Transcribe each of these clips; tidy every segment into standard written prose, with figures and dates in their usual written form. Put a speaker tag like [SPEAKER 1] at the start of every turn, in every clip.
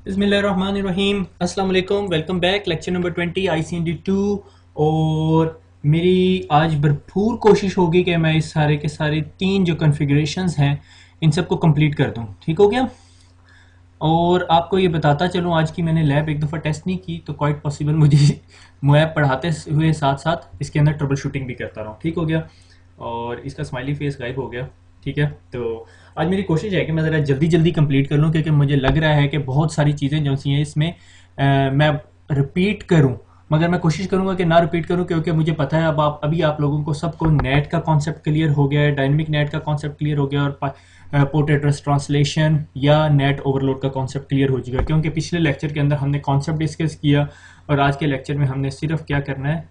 [SPEAKER 1] बिस्मिल्लाहिर्रहमानिर्रहीम। अस्सलाम वालेकुम। Welcome back. Lecture number 20 ICND 2। और मेरी आज भरपूर कोशिश होगी कि मैं इस सारे के सारे 3 जो कॉन्फ़िगरेशंस हैं इन सबको कंप्लीट कर दूं। ठीक हो गया। और आपको ये बताता चलूं, आज की मैंने लैब एक दफ़ा टेस्ट नहीं की तो क्वाइट पॉसिबल मुझे लैब पढ़ाते हुए साथ साथ इसके अंदर ट्रबल शूटिंग भी करता रहूं। ठीक हो गया। और इसका स्माइली फेस गायब हो गया। ठीक है, तो आज मेरी कोशिश है कि मैं ज़रा जल्दी जल्दी कंप्लीट कर लूँ, क्योंकि मुझे लग रहा है कि बहुत सारी चीज़ें जो सी हैं इसमें मैं रिपीट करूँ, मगर मैं कोशिश करूँगा कि ना रिपीट करूँ, क्योंकि मुझे पता है अब अभी आप लोगों को सबको नेट का कॉन्सेप्ट क्लियर हो गया है, डायनेमिक नेट का कॉन्सेप्ट क्लियर हो गया, और पोर्ट एड्रेस ट्रांसलेशन या नेट ओवरलोड का कॉन्सेप्ट क्लियर हो जाएगा, क्योंकि पिछले लेक्चर के अंदर हमने कॉन्सेप्ट डिस्कस किया और आज के लेक्चर में हमने सिर्फ क्या करना है,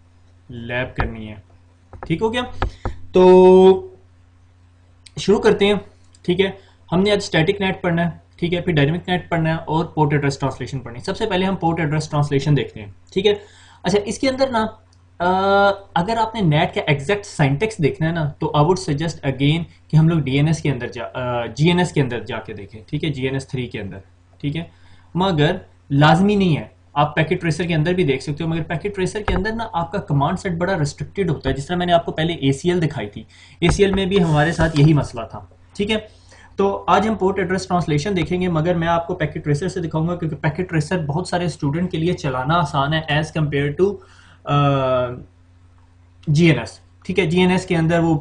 [SPEAKER 1] लैब करनी है। ठीक हो गया। तो शुरू करते हैं। ठीक है, हमने आज स्टैटिक नेट पढ़ना है, ठीक है, फिर डायनेमिक नेट पढ़ना है और पोर्ट एड्रेस ट्रांसलेशन पढ़नी है। सबसे पहले हम पोर्ट एड्रेस ट्रांसलेशन देखते हैं। ठीक है। अच्छा, इसके अंदर ना अगर आपने नेट का एग्जैक्ट सिंटैक्स देखना है ना, तो आई वुड सजेस्ट अगेन कि हम लोग डीएनएस के अंदर जीएनएस के अंदर जाके देखें। ठीक है, जीएनएस 3 के अंदर। ठीक है, मगर लाजमी नहीं है, आप पैकेट ट्रेसर के अंदर भी देख सकते हो, मगर पैकेट ट्रेसर के अंदर ना आपका कमांड सेट बड़ा रिस्ट्रिक्टेड होता है। जिस तरह मैंने आपको पहले एसीएल दिखाई थी, एसीएल में भी हमारे साथ यही मसला था। ठीक है, तो आज हम पोर्ट एड्रेस ट्रांसलेशन देखेंगे, मगर मैं आपको पैकेट ट्रेसर से दिखाऊंगा, क्योंकि पैकेट ट्रेसर बहुत सारे स्टूडेंट के लिए चलाना आसान है एज कम्पेयर टू जीएनएस। ठीक है, जीएनएस के अंदर वो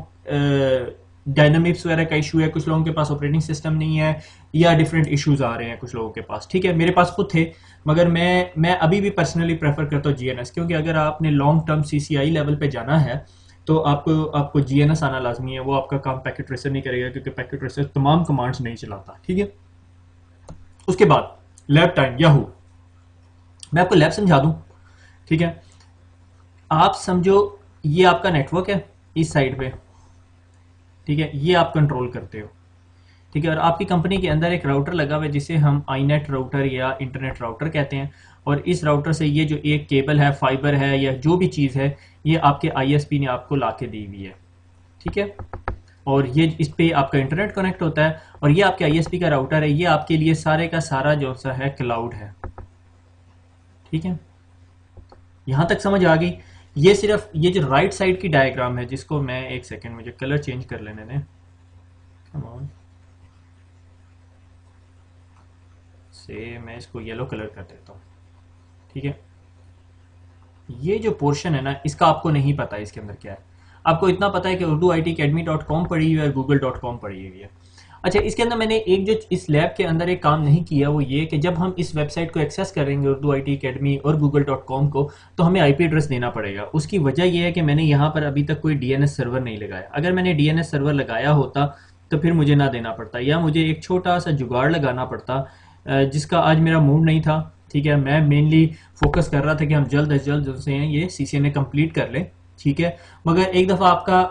[SPEAKER 1] डायनामिक्स वगैरह का इशू है, कुछ लोगों के पास ऑपरेटिंग सिस्टम नहीं है, या डिफरेंट इश्यूज आ रहे हैं कुछ लोगों के पास। ठीक है, मेरे पास खुद थे, मगर मैं अभी भी पर्सनली प्रेफर करता हूँ जीएनएस, क्योंकि अगर आपने लॉन्ग टर्म सीसीआई लेवल पे जाना है तो आपको जीएनएस आना लाजमी है। वो आपका काम पैकेट ट्रेसर नहीं करेगा, क्योंकि पैकेट ट्रेसर तमाम कमांड्स नहीं चलाता। ठीक है, उसके बाद लैब टाइम याहू, मैं आपको लैब समझा दूं। ठीक है, आप समझो ये आपका नेटवर्क है इस साइड पे। ठीक है, ये आप कंट्रोल करते हो। ठीक है, और आपकी कंपनी के अंदर एक राउटर लगा हुआ है जिसे हम आईनेट राउटर या इंटरनेट राउटर कहते हैं, और इस राउटर से ये जो एक केबल है, फाइबर है, या जो भी चीज़ है, ये आपके आईएसपी ने आपको ला के दी हुई है। ठीक है, और ये इस पे आपका इंटरनेट कनेक्ट होता है, और ये आपके आईएसपी का राउटर है, ये आपके लिए सारे का सारा जो सा है क्लाउड है। ठीक है, यहां तक समझ आ गई। ये सिर्फ ये जो राइट साइड की डायग्राम है, जिसको मैं एक सेकेंड, मुझे कलर चेंज कर लेने दें। कम ऑन से मैं इसको येलो कलर कर देता हूँ। ठीक है, ये जो पोर्शन है ना, इसका आपको नहीं पता है इसके अंदर क्या है। आपको इतना पता है कि urduitacademy.com पढ़ी हुई है और google.com पढ़ी हुई है। अच्छा, इसके अंदर मैंने एक जो इस लैब के अंदर एक काम नहीं किया, वो ये कि जब हम इस वेबसाइट को एक्सेस करेंगे उर्दू आई टी अकेडमी और google.com को, तो हमें आईपी एड्रेस देना पड़ेगा। उसकी वजह यह है कि मैंने यहाँ पर अभी तक कोई डीएनएस सर्वर नहीं लगाया। अगर मैंने डीएनएस सर्वर लगाया होता तो फिर मुझे ना देना पड़ता, या मुझे एक छोटा सा जुगाड़ लगाना पड़ता, जिसका आज मेरा मूड नहीं था। ठीक है, मैं मेनली फोकस कर रहा था कि हम जल्द अज जल्द जो से हैं ये सीसीएनए कंप्लीट कर लें। ठीक है, मगर एक दफ़ा आपका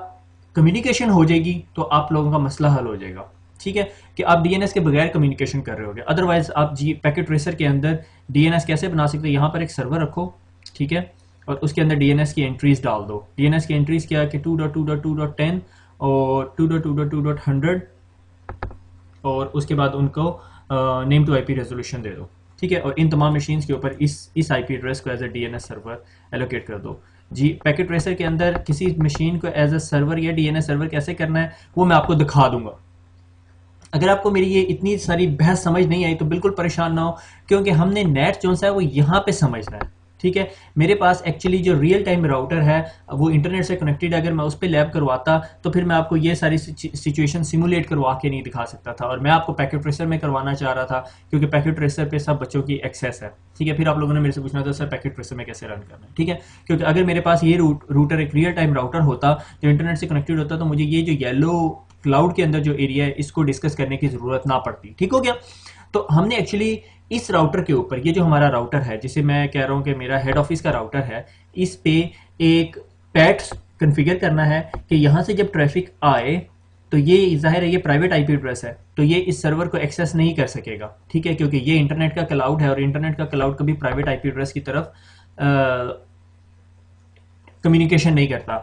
[SPEAKER 1] कम्युनिकेशन हो जाएगी तो आप लोगों का मसला हल हो जाएगा। ठीक है, कि आप डीएनएस के बगैर कम्युनिकेशन कर रहे होगे। अदरवाइज आप जी पैकेट ट्रेसर के अंदर डीएनएस कैसे बना सकते हो, यहाँ पर एक सर्वर रखो। ठीक है, और उसके अंदर डीएनएस की एंट्रीज डाल दो। डीएनएस की एंट्रीज क्या है कि 2.2.2.10 और 2.2.2.100, और उसके बाद उनको नेम टू आईपी रेजोल्यूशन दे दो। ठीक है, और इन तमाम मशीन्स के ऊपर इस आईपी एड्रेस को as a DNS server allocate कर दो। जी, पैकेट ट्रेसर के अंदर किसी मशीन को एज ए सर्वर या डीएनएस सर्वर कैसे करना है वो मैं आपको दिखा दूंगा। अगर आपको मेरी ये इतनी सारी बहस समझ नहीं आई तो बिल्कुल परेशान ना हो, क्योंकि हमने नेट जो सा है वो यहाँ पे समझना है। ठीक है, मेरे पास एक्चुअली जो रियल टाइम राउटर है वो इंटरनेट से कनेक्टेड है। अगर मैं उस पर लैब करवाता तो फिर मैं आपको ये सारी सिचुएशन सिमुलेट करवा के नहीं दिखा सकता था, और मैं आपको पैकेट ट्रेसर में करवाना चाह रहा था, क्योंकि पैकेट ट्रेसर पे सब बच्चों की एक्सेस है। ठीक है, फिर आप लोगों ने मेरे से पूछना था सर पैकेट ट्रेसर में कैसे रन करना है। ठीक है, क्योंकि अगर मेरे पास ये रूटर एक रियल टाइम राउटर होता जो इंटरनेट से कनेक्टेड होता, तो मुझे ये जो येलो क्लाउड के अंदर जो एरिया है इसको डिस्कस करने की जरूरत ना पड़ती। ठीक हो गया। तो हमने एक्चुअली इस राउटर के ऊपर, ये जो हमारा राउटर है जिसे मैं कह रहा हूं कि मेरा हेड ऑफिस का राउटर है, इस पे एक पैट कॉन्फ़िगर करना है कि यहां से जब ट्रैफिक आए तो ये जाहिर है ये प्राइवेट आईपी एड्रेस है, तो ये इस सर्वर को एक्सेस नहीं कर सकेगा। ठीक है, क्योंकि ये इंटरनेट का क्लाउड है, और इंटरनेट का क्लाउड कभी प्राइवेट आईपी एड्रेस की तरफ कम्युनिकेशन नहीं करता।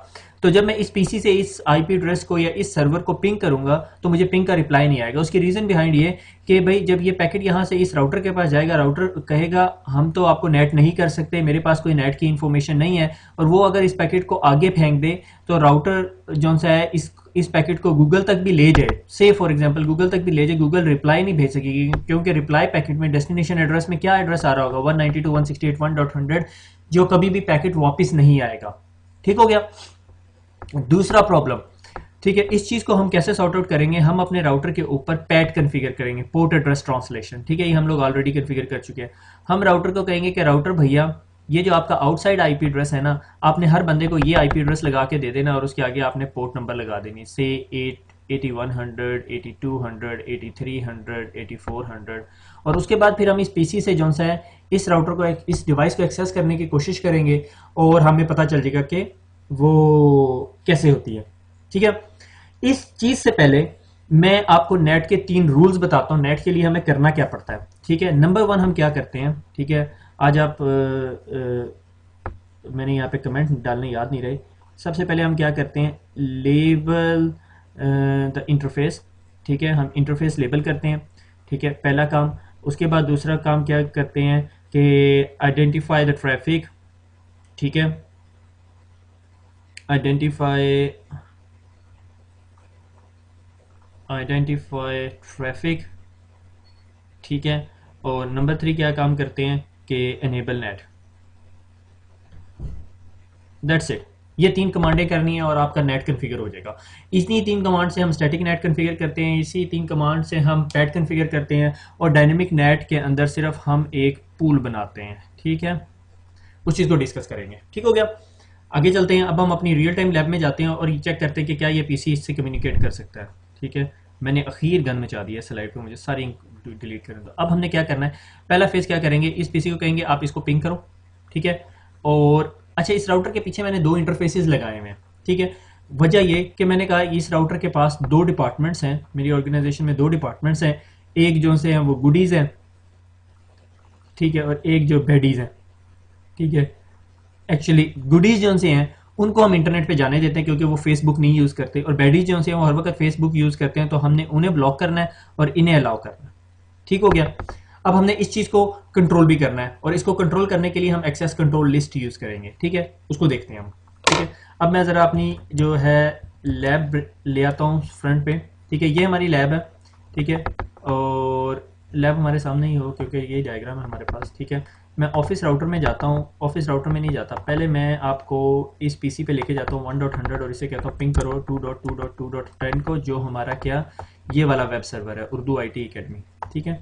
[SPEAKER 1] तो जब मैं इस पीसी से इस आईपी एड्रेस को या इस सर्वर को पिंग करूंगा तो मुझे पिंग का रिप्लाई नहीं आएगा। उसकी रीजन बिहाइंड ये कि भाई जब ये पैकेट यहाँ से इस राउटर के पास जाएगा, राउटर कहेगा हम तो आपको नेट नहीं कर सकते, मेरे पास कोई नेट की इंफॉर्मेशन नहीं है, और वो अगर इस पैकेट को आगे फेंक दे तो राउटर जो सा है इस पैकेट को गूगल तक भी ले जाए, से फॉर एग्जांपल गूगल तक भी ले जाए, गूगल रिप्लाई नहीं भेज सकेगी, क्योंकि रिप्लाई पैकेट में डेस्टिनेशन एड्रेस में क्या एड्रेस आ रहा होगा, 192.168.1.100, जो कभी भी पैकेट वापस नहीं आएगा। ठीक हो गया। दूसरा प्रॉब्लम, ठीक है, इस चीज को हम कैसे सॉर्ट आउट करेंगे, हम अपने राउटर के ऊपर पैट कॉन्फ़िगर करेंगे, पोर्ट एड्रेस ट्रांसलेशन। ठीक है, ये हम लोग ऑलरेडी कॉन्फ़िगर कर चुके हैं। हम राउटर को कहेंगे कि राउटर भैया ये जो आपका आउटसाइड आईपी एड्रेस है ना, आपने हर बंदे को ये आईपी एड्रेस लगा के दे देना और उसके आगे आपने पोर्ट नंबर लगा देनी, से 8100, 8200, 8300, 8400, और उसके बाद फिर हम इस पीसी से जो सा है इस राउटर को, इस डिवाइस को एक्सेस करने की कोशिश करेंगे और हमें पता चल जाएगा कि वो कैसे होती है। ठीक है, इस चीज से पहले मैं आपको नेट के 3 रूल्स बताता हूं, नेट के लिए हमें करना क्या पड़ता है। ठीक है, नंबर 1 हम क्या करते हैं, ठीक है, आज आप मैंने यहाँ पे कमेंट डालने याद नहीं रहे। सबसे पहले हम क्या करते हैं, लेबल द इंटरफेस। ठीक है, हम इंटरफेस लेबल करते हैं। ठीक है, पहला काम। उसके बाद दूसरा काम क्या करते हैं कि आइडेंटिफाई द ट्रैफिक। ठीक है, आइडेंटिफाई ट्रैफिक। ठीक है, और नंबर 3 क्या काम करते हैं कि एनेबल नेट। That's it. ये 3 कमांडें करनी है और आपका नेट कॉन्फ़िगर हो जाएगा। इसी 3 कमांड से हम स्टैटिक नेट कॉन्फ़िगर करते हैं, इसी 3 कमांड से हम पैट कॉन्फ़िगर करते हैं, और डायनेमिक नेट के अंदर सिर्फ हम एक पूल बनाते हैं। ठीक है, उस चीज़ को डिस्कस करेंगे। ठीक हो गया, आगे चलते हैं। अब हम अपनी रियल टाइम लैब में जाते हैं और ये चेक करते हैं कि क्या ये पीसी इससे कम्युनिकेट कर सकता है। ठीक है, मैंने अखीर गन मचा दिया स्लाइड पे, मुझे सारी डिलीट करने दो। अब हमने क्या करना है, पहला फेज क्या करेंगे, इस पीसी को कहेंगे आप इसको पिंग करो। ठीक है, और अच्छा, इस राउटर के पीछे मैंने 2 इंटरफेसेस लगाए हुए हैं। ठीक है, वजह ये कि मैंने कहा इस राउटर के पास 2 डिपार्टमेंट्स हैं, मेरी ऑर्गेनाइजेशन में 2 डिपार्टमेंट्स हैं, एक जो से हैं वो गुडीज हैं, ठीक है, और एक जो बेडीज हैं। ठीक है, एक्चुअली गुडीज जो से हैं उनको हम इंटरनेट पे जाने देते हैं क्योंकि वो फेसबुक नहीं यूज करते, और बेडीज जो से हैं वो हर वक्त फेसबुक यूज करते हैं, तो हमने उन्हें ब्लॉक करना है और इन्हें अलाउ करना है। ठीक हो गया। अब हमने इस चीज को कंट्रोल भी करना है, और इसको कंट्रोल करने के लिए हम एक्सेस कंट्रोल लिस्ट यूज करेंगे। ठीक है, उसको देखते हैं हम। ठीक है, अब मैं जरा अपनी जो है लैब ले आता हूँ फ्रंट पे। ठीक है, ये हमारी लैब है। ठीक है, और लैब हमारे सामने ही हो क्योंकि ये डायग्राम है हमारे पास। ठीक है, मैं ऑफिस राउटर में जाता हूँ, ऑफिस राउटर में नहीं जाता, पहले मैं आपको इस पीसी पे लेके जाता हूँ 1.100 और इसे कहता हूँ पिंग करो 2.2.2.10 को, जो हमारा क्या ये वाला वेब सर्वर है, उर्दू आईटी एकेडमी। ठीक है,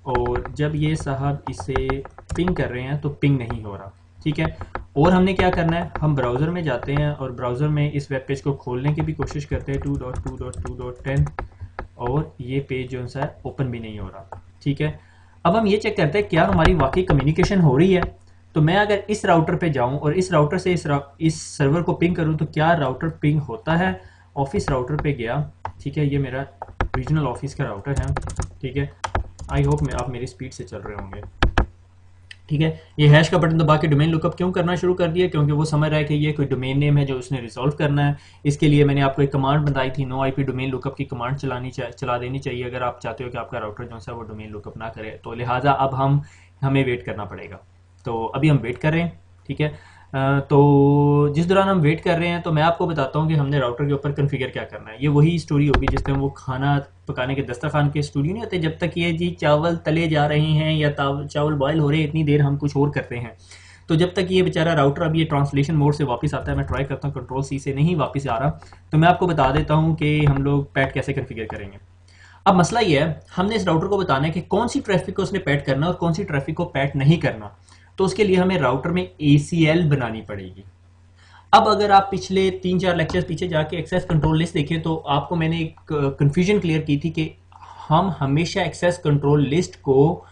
[SPEAKER 1] और जब ये साहब इसे पिंग कर रहे हैं तो पिंग नहीं हो रहा। ठीक है, और हमने क्या करना है, हम ब्राउज़र में जाते हैं और ब्राउज़र में इस वेब पेज को खोलने की भी कोशिश करते हैं 2.2.2.10, और ये पेज जो सा है ओपन भी नहीं हो रहा। ठीक है, अब हम ये चेक करते हैं क्या हमारी वाकई कम्युनिकेशन हो रही है। तो मैं अगर इस राउटर पे जाऊं और इस राउटर से इस सर्वर को पिंग करूं तो क्या राउटर पिंग होता है। ऑफिस राउटर पे गया। ठीक है, ये मेरा रीजनल ऑफिस का राउटर है। ठीक है, आई होप आप मेरी स्पीड से चल रहे होंगे। ठीक है, ये हैश का बटन दबा के डोमेन लुकअप क्यों करना शुरू कर दिया, क्योंकि वो समझ रहा है कि ये कोई डोमेन नेम है जो उसने रिजॉल्व करना है। इसके लिए मैंने आपको एक कमांड बताई थी, नो आईपी डोमेन लुकअप की कमांड चला देनी चाहिए अगर आप चाहते हो कि आपका राउटर जो है वो डोमेन लुकअप ना करे। तो लिहाजा अब हमें वेट करना पड़ेगा। तो अभी हम वेट कर रहे हैं। ठीक है, तो जिस दौरान हम वेट कर रहे हैं तो मैं आपको बताता हूँ कि हमने राउटर के ऊपर कॉन्फ़िगर क्या करना है। ये वही स्टोरी होगी जिस टाइम वो खाना पकाने के दस्तरखान के स्टूडियो नहीं होते, जब तक ये जी चावल तले जा रहे हैं या चावल बॉयल हो रहे हैं इतनी देर हम कुछ और करते हैं। तो जब तक ये बेचारा राउटर अब ये ट्रांसलेशन मोड से वापस आता है, मैं ट्राई करता हूँ कंट्रोल सी से नहीं वापस आ रहा, तो मैं आपको बता देता हूँ कि हम लोग पैट कैसे कॉन्फ़िगर करेंगे। अब मसला ये है, हमने इस राउटर को बताना है कि कौन सी ट्रैफिक को उसने पैट करना है और कौन सी ट्रैफिक को पैट नहीं करना। तो उसके लिए हमें राउटर में ACL बनानी पड़ेगी। अब अगर आप पिछले 3-4 लेक्चर्स पीछे जाके एक्सेस कंट्रोल लिस्ट देखें तो आपको मैंने एक कंफ्यूजन क्लियर की थी कि हम हमेशा एक्सेस कंट्रोल लिस्ट को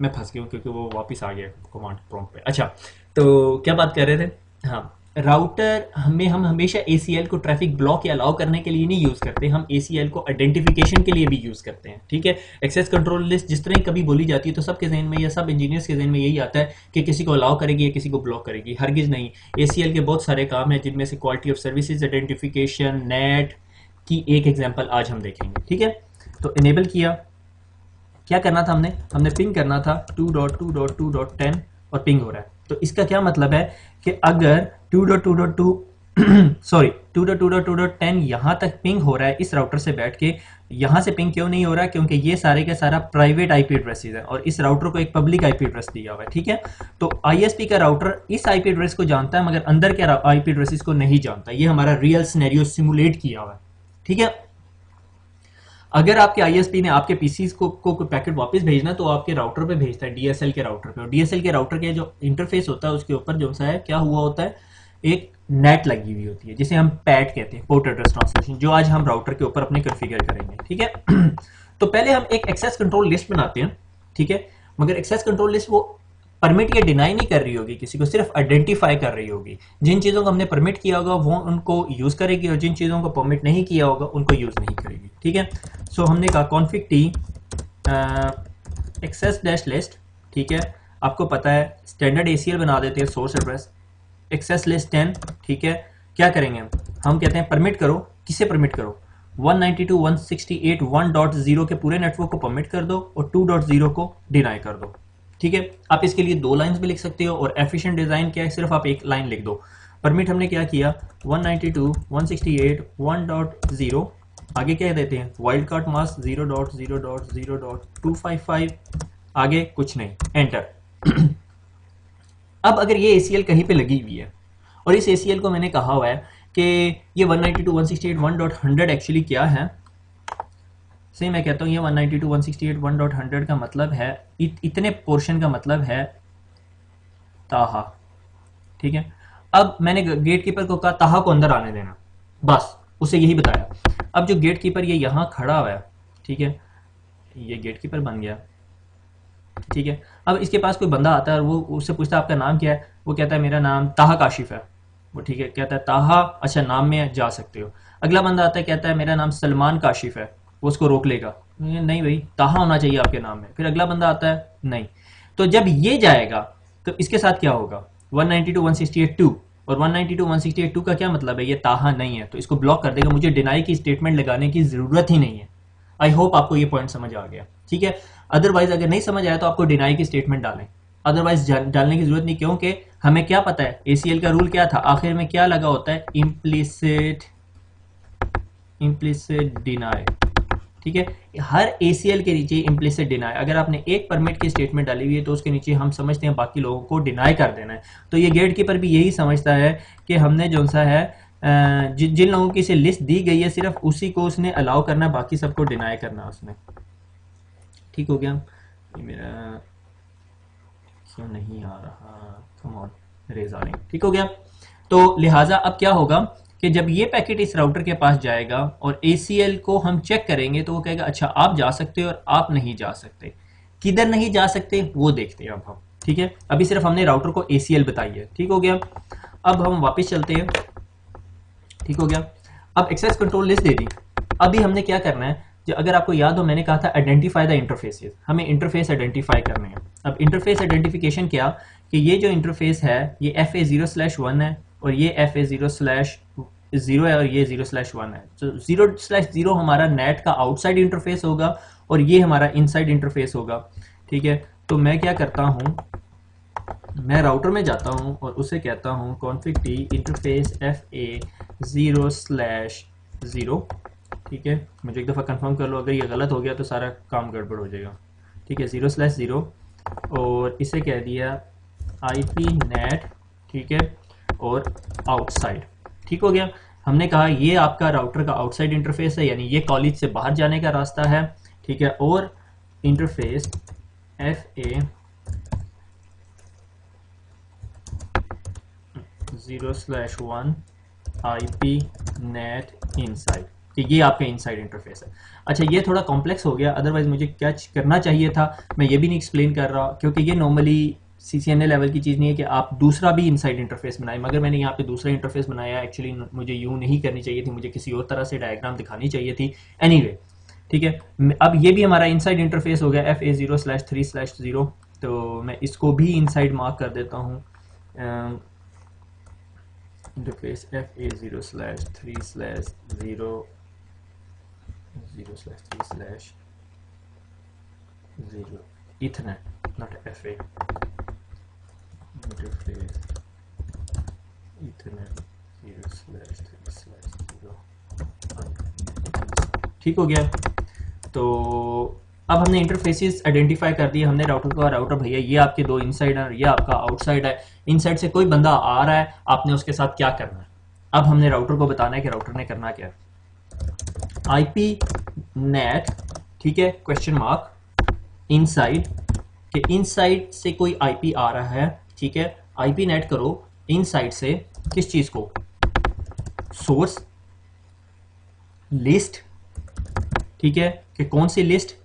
[SPEAKER 1] मैं फंस गया क्योंकि वो वापस आ गया कमांड प्रॉम्प्ट पे। अच्छा, तो क्या बात कर रहे थे, हाँ, राउटर हम हमेशा ACL को ट्रैफिक ब्लॉक या अलाउ करने के लिए नहीं यूज करते, हम ACL को आइडेंटिफिकेशन के लिए भी यूज करते हैं। ठीक है, एक्सेस कंट्रोल लिस्ट जिस तरह कभी बोली जाती है तो सबके जहन में या सब इंजीनियर्स के जहन में यही आता है कि किसी को अलाउ करेगी या किसी को ब्लॉक करेगी। हरगिज नहीं, ACL के बहुत सारे काम हैं जिनमें से quality of services identification, net की एक एग्जाम्पल आज हम देखेंगे। ठीक है, तो इनेबल किया, क्या करना था हमने पिंग करना था 2.2.2.10 और पिंग हो रहा है। तो इसका क्या मतलब है कि अगर 2.2.2 सॉरी 2.2.2.10 यहाँ तक पिंग हो रहा है इस राउटर से बैठ के, यहाँ से पिंग क्यों नहीं हो रहा है? क्योंकि ये सारे का सारा प्राइवेट आईपी एड्रेसेस है और इस राउटर को एक पब्लिक आईपी एड्रेस दिया हुआ है। ठीक है, तो आईएसपी का राउटर इस आईपी एड्रेस को जानता है मगर अंदर के आईपी एड्रेसेस को नहीं जानता। ये हमारा रियल सिनेरियो सिमुलेट किया हुआ है। ठीक है, अगर आपके आईएसपी ने आपके पीसीज को पैकेट वापस भेजना तो आपके राउटर पे भेजता है, डीएसएल के राउटर पे। और डीएसएल के राउटर के जो इंटरफेस होता है उसके ऊपर जो सा है क्या हुआ होता है, एक नेट लगी हुई होती है जिसे हम पैट कहते हैं, पोर्ट एड्रेस ट्रांसलेशन, जो आज हम राउटर के ऊपर अपने कॉन्फ़िगर करेंगे। ठीक है, तो पहले हम एक एक्सेस कंट्रोल लिस्ट बनाते हैं। ठीक है, मगर एक्सेस कंट्रोल लिस्ट वो परमिट या डिनाई नहीं कर रही होगी किसी को, सिर्फ आइडेंटिफाई कर रही होगी। जिन चीज़ों को हमने परमिट किया होगा वो उनको यूज़ करेगी और जिन चीज़ों को परमिट नहीं किया होगा उनको यूज़ नहीं करेगी। ठीक है, सो हमने कहा config t access dash list. ठीक है, आपको पता है स्टैंडर्ड ACL बना देते हैं, सोर्स एड्रेस एक्सेस लिस्ट 10। ठीक है, क्या करेंगे हम कहते हैं परमिट करो, किसे परमिट करो, 192.168.1.0 के पूरे नेटवर्क को परमिट कर दो और 2.0 को डिनाई कर दो। ठीक है, आप इसके लिए 2 लाइंस भी लिख सकते हो और एफिशिएंट डिजाइन क्या है, सिर्फ आप एक लाइन लिख दो। परमिट हमने क्या किया, 192.168.1.0, आगे क्या देते हैं, वाइल्ड कार्ड मास्क 0.0.0.255, आगे कुछ नहीं, एंटर। अब अगर ये ACL कहीं पे लगी हुई है और इस ACL को मैंने कहा हुआ है कि ये 192.168.1.100 एक्चुअली क्या है, सही मैं कहता हूँ ये 192.168.1.100 का मतलब है इतने पोर्शन का मतलब है ताहा। ठीक है, अब मैंने गेट कीपर को कहा ताहा को अंदर आने देना, बस उसे यही बताया। अब जो गेट कीपर ये यहाँ खड़ा हुआ है, ठीक है, ये गेट कीपर बन गया। ठीक है, अब इसके पास कोई बंदा आता है और वो उससे पूछता है आपका नाम क्या है, वो कहता है मेरा नाम ताहा काशिफ है। वो ठीक है कहता है ताहा, अच्छा नाम में जा सकते हो। अगला बंदा आता है कहता है मेरा नाम सलमान काशिफ है, वो उसको रोक लेगा, नहीं भाई ताहा होना चाहिए आपके नाम में। फिर अगला बंदा आता है नहीं, तो जब ये जाएगा तो इसके साथ क्या होगा, 192.168.2 और 192.168.2 का क्या मतलब है, ये ताहा नहीं है तो इसको ब्लॉक कर देगा, मुझे डिनाई की स्टेटमेंट लगाने की जरूरत ही नहीं है। आई होप आपको ये पॉइंट समझ आ गया। ठीक है, अदरवाइज अगर नहीं समझ आया तो आपको डिनाई की स्टेटमेंट डालें, अदरवाइज डालने की जरूरत नहीं, क्योंकि हमें क्या पता है ACL का रूल क्या था, आखिर में क्या लगा होता है, इम्प्लिसिट डिनाई। ठीक है, हर ACL के नीचे इम्प्लिसिट डिनाई, अगर आपने एक परमिट की स्टेटमेंट डाली हुई है तो उसके नीचे हम समझते हैं बाकी लोगों को डिनाई कर देना है। तो ये गेट कीपर भी यही समझता है कि हमने जो सा है जिन लोगों की इसे लिस्ट दी गई है सिर्फ उसी को उसने अलाउ करना, बाकी सबको डिनाई करना उसने। ठीक हो गया, ये मेरा क्यों नहीं आ रहा, कम ऑन रेजारिंग। ठीक हो गया, तो लिहाजा अब क्या होगा कि जब ये पैकेट इस राउटर के पास जाएगा और ACL को हम चेक करेंगे तो वो कहेगा अच्छा आप जा सकते हो और आप नहीं जा सकते, किधर नहीं जा सकते वो देखते हैं अब हम। ठीक है, अभी सिर्फ हमने राउटर को ACL बताई है। ठीक हो गया, अब हम वापस चलते हैं। ठीक हो गया, अब एक्सेस कंट्रोल लिस्ट दे दी। अभी हमने क्या करना है, जो अगर आपको याद हो मैंने कहा था आइडेंटिफाई द इंटरफेसेस, हमें इंटरफेस आइडेंटिफाई करने हैं। अब इंटरफेस आइडेंटिफिकेशन क्या कि ये जो इंटरफेस है ये FA0/1 है और ये FA0/0 है और ये 0/1 है। तो 0/0 हमारा नेट का आउटसाइड इंटरफेस होगा और ये हमारा इनसाइड इंटरफेस होगा। ठीक है, तो मैं क्या करता हूँ, मैं राउटर में जाता हूँ और उसे कहता हूँ config t इंटरफेस FA0/0। ठीक है, मुझे एक दफ़ा कंफर्म कर लो, अगर ये गलत हो गया तो सारा काम गड़बड़ हो जाएगा। ठीक है, 0/0 और इसे कह दिया IP नेट। ठीक है, और आउटसाइड। ठीक हो गया, हमने कहा ये आपका राउटर का आउटसाइड इंटरफेस है, यानी ये कॉलेज से बाहर जाने का रास्ता है। ठीक है, और interface FA0/1 IP net inside, ये आपका इनसाइड इंटरफेस है। अच्छा ये थोड़ा कॉम्प्लेक्स हो गया, अदरवाइज मुझे क्या करना चाहिए था मैं ये भी नहीं एक्सप्लेन कर रहा, क्योंकि ये नॉर्मली CCNA लेवल की चीज़ नहीं है कि आप दूसरा भी इनसाइड इंटरफेस बनाएं, मगर मैंने यहाँ पे दूसरा इंटरफेस बनाया। एक्चुअली मुझे यूँ नहीं करनी चाहिए थी, मुझे किसी और तरह से डायग्राम दिखानी चाहिए थी। एनीवे ठीक है, अब ये भी हमारा इनसाइड इंटरफेस हो गया FA0/3/0। तो मैं इसको भी इनसाइड मार्क कर देता हूँ। Interface FA0/3/0 0/3/0 Ethernet, not FA interface Ethernet 0/3/0। ठीक हो गया। तो अब हमने इंटरफेसेस आइडेंटिफाई कर दिए, हमने राउटर को, राउटर भैया ये आपके दो इनसाइड है, ये आपका आउटसाइड है। इनसाइड से कोई बंदा आ रहा है, आपने उसके साथ क्या करना है। अब हमने राउटर को बताना है कि राउटर ने करना क्या है। IP नेट, ठीक है, क्वेश्चन मार्क इनसाइड, कि इनसाइड से कोई IP आ रहा है, ठीक है। IP नेट करो इनसाइड से किस चीज को, सोर्स लिस्ट, ठीक है, कि कौन सी लिस्ट।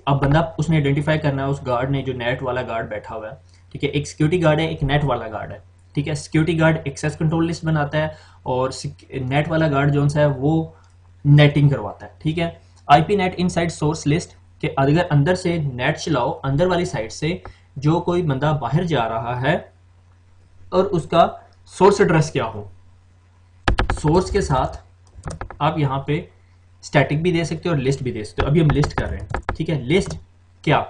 [SPEAKER 1] अब बंदा उसने आइडेंटिफाई करना है, उस गार्ड ने, जो नेट वाला गार्ड बैठा हुआ है, ठीक है। एक सिक्योरिटी गार्ड है, एक नेट वाला गार्ड है, ठीक है। Security guard access control list बनाता है और नेट वाला गार्ड जो है वो नेटिंग करवाता है, ठीक है। IP net inside source list, कि अगर अंदर से नेट चलाओ, अंदर वाली साइड से जो कोई बंदा बाहर जा रहा है और उसका सोर्स एड्रेस क्या हो। सोर्स के साथ आप यहाँ पे स्टैटिक भी दे सकते हो और लिस्ट भी दे सकते हो। अभी हम लिस्ट कर रहे हैं, ठीक है। लिस्ट क्या,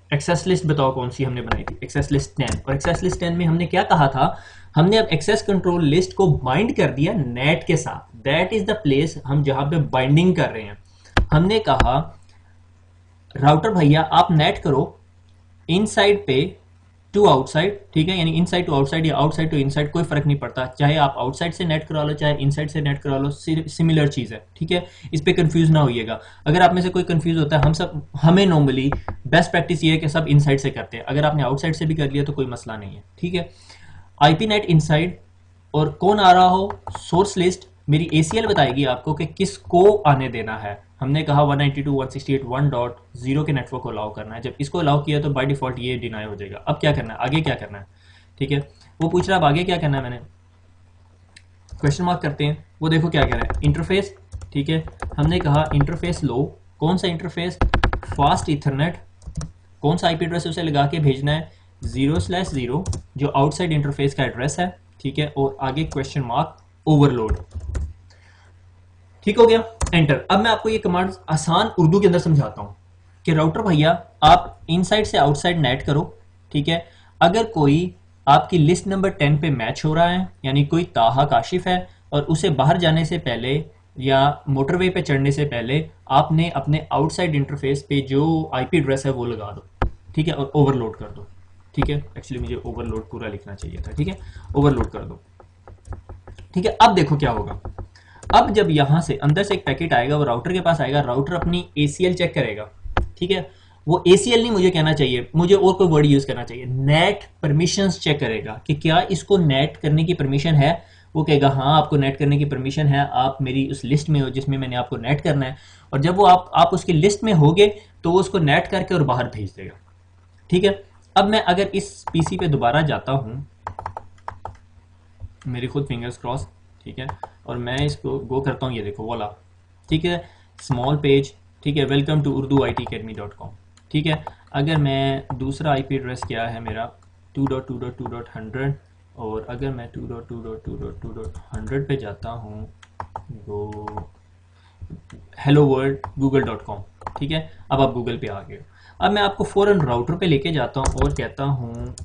[SPEAKER 1] एक्सेस लिस्ट बताओ कौन सी हमने बनाई थी, एक्सेस लिस्ट 10। और एक्सेस लिस्ट 10 में हमने क्या कहा था, हमने अब एक्सेस कंट्रोल लिस्ट को बाइंड कर दिया नेट के साथ। दैट इज द प्लेस हम जहां पे बाइंडिंग कर रहे हैं। हमने कहा राउटर भैया आप नेट करो इनसाइड पे टू आउटसाइड, ठीक है, यानी इनसाइड टू आउटसाइड या आउटसाइड टू इनसाइड, कोई फर्क नहीं पड़ता, चाहे आप आउटसाइड से नेट करा लो चाहे इनसाइड से नेट करा लो, सिमिलर चीज है, ठीक है। इस पे कंफ्यूज ना होइएगा। अगर आप में से कोई कंफ्यूज होता है, हमें नॉर्मली बेस्ट प्रैक्टिस ये है कि सब इनसाइड से करते हैं। अगर आपने आउटसाइड से भी कर लिया तो कोई मसला नहीं है, ठीक है। IP नेट इनसाइड, और कौन आ रहा हो, सोर्स लिस्ट मेरी ACL बताएगी आपको कि किसको आने देना है। हमने कहा 192.168.1.0 के नेटवर्क को अलाउ करना है। जब इसको अलाउ किया तो बाय डिफॉल्ट ये डिनाई हो जाएगा। अब क्या करना है, आगे क्या करना है, ठीक है। वो पूछ रहा है अब आगे क्या करना है, मैंने क्वेश्चन मार्क करते हैं। वो देखो क्या कह रहा है, इंटरफेस, ठीक है। हमने कहा इंटरफेस लो, कौन सा इंटरफेस, फास्ट इथरनेट, कौन सा IP एड्रेस उसे लगा के भेजना है, 0/0 जो आउटसाइड इंटरफेस का एड्रेस है, ठीक है। और आगे क्वेश्चन मार्क ओवरलोड, ठीक हो गया, एंटर। अब मैं आपको ये कमांड आसान उर्दू के अंदर समझाता हूं कि राउटर भैया आप इनसाइड से आउटसाइड नेट करो, ठीक है। अगर कोई आपकी लिस्ट नंबर 10 पे मैच हो रहा है, यानी कोई ताहा काशिफ है, और उसे बाहर जाने से पहले या मोटरवे पे चढ़ने से पहले आपने अपने आउटसाइड इंटरफेस पे जो IP एड्रेस है वो लगा दो, ठीक है, और ओवरलोड कर दो, ठीक है। एक्चुअली मुझे ओवरलोड पूरा लिखना चाहिए था, ठीक है, ओवरलोड कर दो, ठीक है। अब देखो क्या होगा, अब जब यहां से अंदर से एक पैकेट आएगा, वो राउटर के पास आएगा, राउटर अपनी ACL चेक करेगा, ठीक है। वो ACL नहीं मुझे कहना चाहिए, मुझे और कोई वर्ड यूज करना चाहिए, नेट परमिशंस चेक करेगा कि क्या इसको नेट करने की परमिशन है। वो कहेगा हाँ आपको नेट करने की परमिशन है, आप मेरी उस लिस्ट में हो जिसमें मैंने आपको नेट करना है। और जब वो आप उसकी लिस्ट में होगे तो वो उसको नेट करके और बाहर भेज देगा, ठीक है। अब मैं अगर इस PC पे दोबारा जाता हूं, मेरी खुद फिंगर्स क्रॉस, ठीक है, और मैं इसको गो करता हूँ, ये देखो वोला, ठीक है, स्मॉल पेज, ठीक है, वेलकम टू urduitacademy.com, ठीक है। अगर मैं दूसरा IP एड्रेस क्या है मेरा 2.2.2.100, और अगर मैं 2.2.2.2.100 पे जाता हूँ, गो hello world google.com, ठीक है। अब आप गूगल पे आ गए। अब मैं आपको फौरन राउटर पे लेके जाता हूँ और कहता हूँ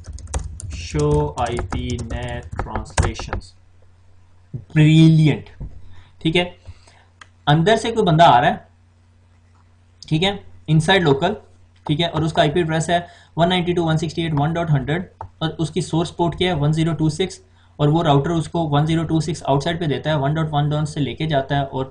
[SPEAKER 1] show IP net translations, brilliant, ठीक है। अंदर से कोई बंदा आ रहा है, ठीक है, इनसाइड लोकल, ठीक है, और उसका IP एड्रेस है 192.168.1.100 और उसकी सोर्स पोर्ट क्या है 1026, और वो राउटर उसको 1026 आउटसाइड पे देता है, 1.1 से लेके जाता है और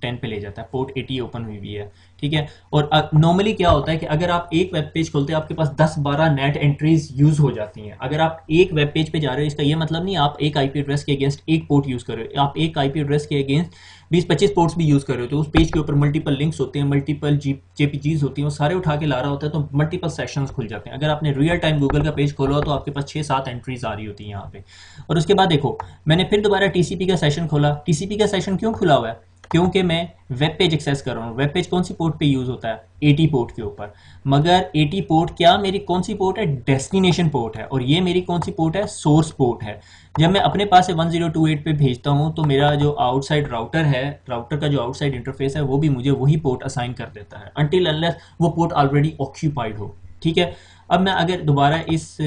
[SPEAKER 1] 10 पे ले जाता है, पोर्ट 80 ओपन हुई हुई है, ठीक है। और नॉर्मली क्या होता है कि अगर आप एक वेब पेज खोलते हैं आपके पास 10-12 नेट एंट्रीज यूज हो जाती हैं। अगर आप एक वेब पेज पे जा रहे हो इसका ये मतलब नहीं आप एक आईपी एड्रेस के अगेंस्ट एक पोर्ट यूज कर रहे हो, आप एक आईपी एड्रेस के अगेंस्ट 20-25 पोर्ट्स भी यूज कर रहे हो, तो उस पेज के ऊपर मल्टीपल लिंक्स होते हैं, मल्टीपल जेपीजीज होती हैं, वो सारे उठा के ला रहा होता है, तो मल्टीपल सेशंस खुल जाते हैं। अगर आपने रियल टाइम गूगल का पेज खोला तो आपके पास 6-7 एंट्रीज आ रही होती है यहाँ पे। और उसके बाद देखो मैंने फिर दोबारा टीसीपी का सेशन खोला। टीसीपी का सेशन क्यों खुला हुआ है? क्योंकि मैं वेब पेज एक्सेस कर रहा हूँ। वेब पेज कौन सी पोर्ट पे यूज होता है? 80 पोर्ट के ऊपर। मगर 80 पोर्ट क्या मेरी कौन सी पोर्ट है? डेस्टिनेशन पोर्ट है। और ये मेरी कौन सी पोर्ट है? सोर्स पोर्ट है। जब मैं अपने पास से 1028 पे भेजता हूँ तो मेरा जो आउटसाइड राउटर है, राउटर का जो आउटसाइड इंटरफेस है, वो भी मुझे वही पोर्ट असाइन कर देता है अनटिल अनलेस वो पोर्ट ऑलरेडी ऑक्यूपाइड हो, ठीक है। अब मैं अगर दोबारा इस